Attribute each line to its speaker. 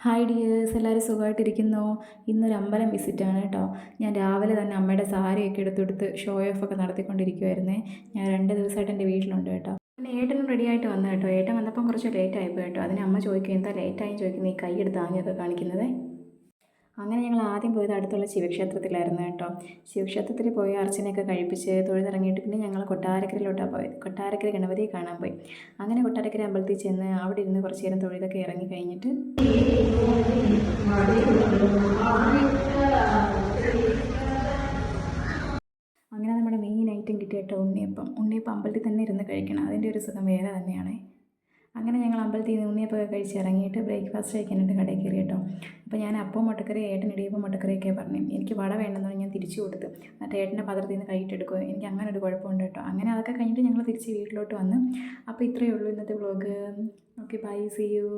Speaker 1: Hi dears, എല്ലാവരും സുഖമായിട്ടിരിക്കുന്നോ? ഇന്നൊരു അമ്പലം വിസിറ്റാണ് കേട്ടോ. ഞാൻ രാവിലെ തന്നെ അമ്മയുടെ സാരിയൊക്കെ എടുത്തെടുത്ത് ഷോ ഓഫ് ഒക്കെ നടത്തിക്കൊണ്ടിരിക്കുമായിരുന്നേ. ഞാൻ 2 ദിവസമായിട്ട് എൻ്റെ വീട്ടിലുണ്ട് കേട്ടോ. പിന്നെ ഏട്ടനും റെഡി ആയിട്ട് വന്നു കേട്ടോ. ഏട്ടൻ വന്നപ്പം കുറച്ച് ലേറ്റ് ആയിപ്പോയി കേട്ടോ. അതിന് അമ്മ ചോദിക്കും, എന്താ ലേറ്റായി ചോദിക്കുന്നത്, ഈ കൈ എടുത്ത് ആങ്ങിയൊക്കെ കാണിക്കുന്നത്. അങ്ങനെ ഞങ്ങൾ ആദ്യം പോയത് അടുത്തുള്ള ശിവക്ഷേത്രത്തിലായിരുന്നു കേട്ടോ. ശിവക്ഷേത്രത്തിൽ പോയി അർച്ചനയൊക്കെ കഴിപ്പിച്ച് തൊഴുതിറങ്ങിയിട്ട് പിന്നെ ഞങ്ങൾ കൊട്ടാരക്കരയിലോട്ടാണ് പോയത്. കൊട്ടാരക്കര ഗണപതിയെ കാണാൻ പോയി. അങ്ങനെ കൊട്ടാരക്കര അമ്പലത്തിൽ ചെന്ന് അവിടെ ഇരുന്ന് കുറച്ച് നേരം തൊഴുതൊക്കെ ഇറങ്ങി കഴിഞ്ഞിട്ട് അങ്ങനെ നമ്മുടെ മെയിൻ ഐറ്റം കിട്ടിയ കേട്ടോ ഉണ്ണിയപ്പം അമ്പലത്തിൽ തന്നെ ഇരുന്ന് കഴിക്കണം. അതിൻ്റെ ഒരു സുഖം വേറെ തന്നെയാണ്. അങ്ങനെ ഞങ്ങൾ അമ്പലത്തിൽ നിന്ന് ഉണ്ണിയപ്പമൊക്കെ കഴിച്ച് ഇറങ്ങിയിട്ട് ബ്രേക്ക്ഫാസ്റ്റ് കഴിക്കാനായിട്ട് കടയിൽ കയറി കേട്ടോ. അപ്പോൾ ഞാൻ അപ്പം മുട്ടക്കറി, ഏട്ടൻ ഇടിയപ്പം മുട്ടക്കറിയൊക്കെ പറഞ്ഞു. എനിക്ക് വട വേണ്ടെന്ന് പറഞ്ഞ് ഞാൻ തിരിച്ചു കൊടുത്തു. എന്നിട്ട് ഏട്ടൻ്റെ പാത്രത്തിൽ നിന്ന് കൈയിട്ടെടുക്കുക. എനിക്ക് അങ്ങനെ ഒരു കുഴപ്പമുണ്ട് കേട്ടോ. അങ്ങനെ അതൊക്കെ കഴിഞ്ഞിട്ട് ഞങ്ങൾ തിരിച്ച് വീട്ടിലോട്ട് വന്ന്. അപ്പോൾ ഇത്രയേ ഉള്ളൂ ഇന്നത്തെ vlog. Okay, bye, see U.